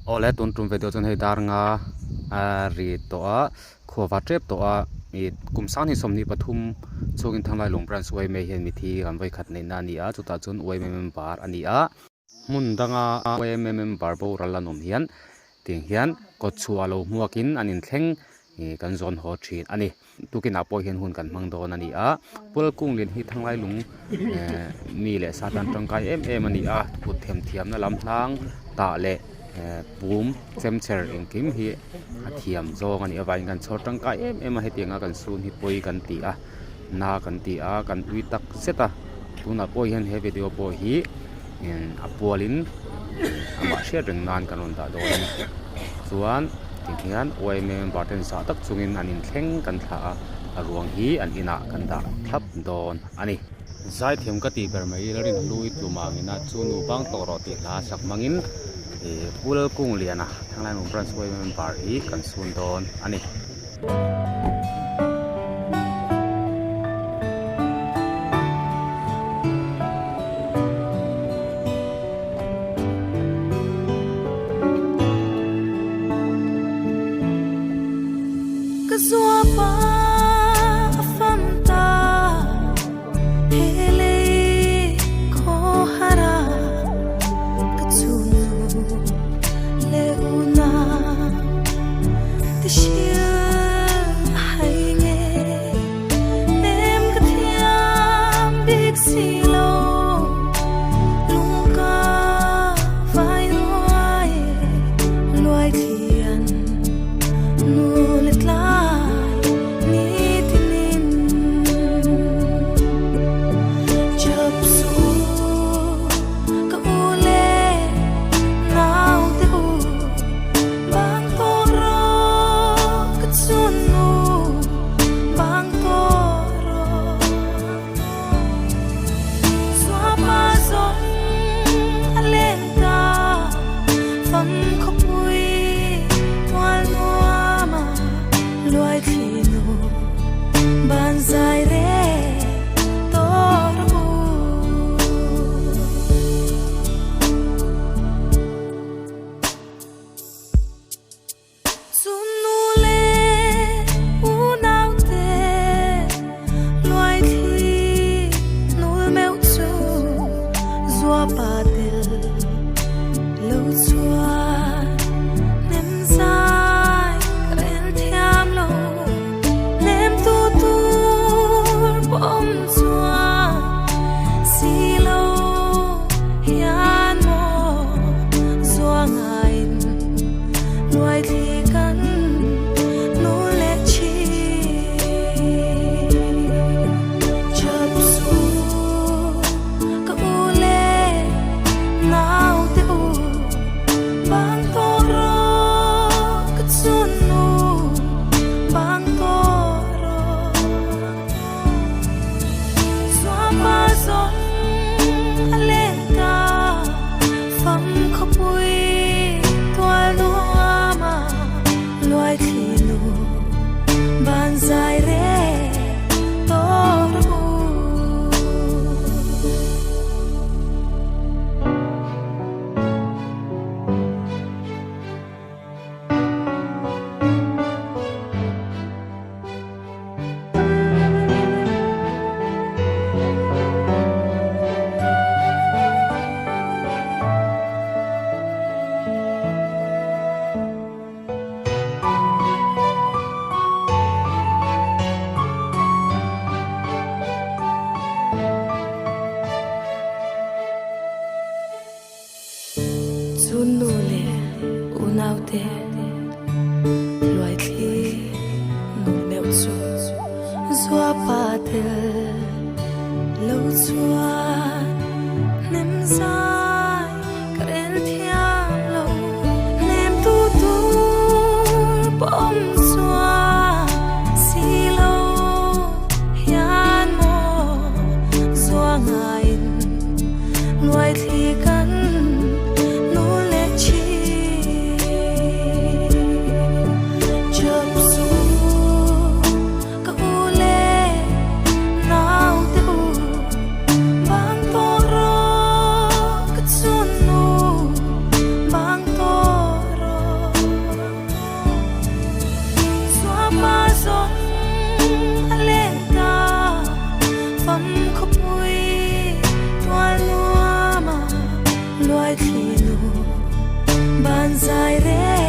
ole tun tum video chon hei dar nga ri to a khuwa trep to a mi kumsan hi somni pathum chungin thanglai lung branch wai me hian mi thi kan vai khat nei na ni a chuta chun wai me member ani a mun danga wai me member bo ralanum hian ting hian ko chua lo muakin anin thleng kan zon ho thin ani tukin apo hian hun kan mang don ani a pul kung lin hi thanglai lung mi le satan tangkai em ani a put them thiam na lam hlang ta le boom temcher engkim hi athiam zong ani awai kan chhor tangkai em a hetinga kan sun hi poi kan ti a na kan ti a kan ui tak seta tuna poi hian he video po hi apualin ama share reng nan kanon ta do chuan tihian oi mem button sa tak chungin anin thleng kan thla a ruang hi an ina kan da thlap don ani zai them ka ti ber mai rin lui tlumangina chunu bang toro ti la sak mangin pul kung liana thanglai mong branch oi mem bar hi kan sun don ani bang khóc vui toan lúa mà loài thì lù bàn dài rẽ